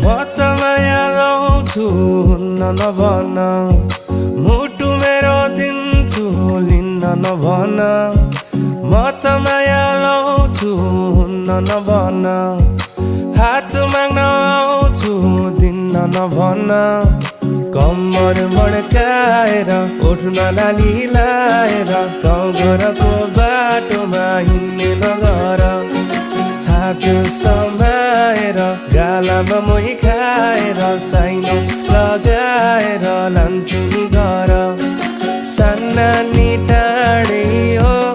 म त माया लाउँछु नभन मुटु मेरो दिन्छु लिन्न नभन म त माया लाउँछु नभन हात माग्न आउँछु दिन्न नभन कम्मर मड्काएर ओठमा लाली लाएर गाउँ घरको बाटोमा हिँड्ने नगर हात समाएर गालामा मोही खाएर साइनो लगाएर लान्छु नि घर सान्नानी टाढै हो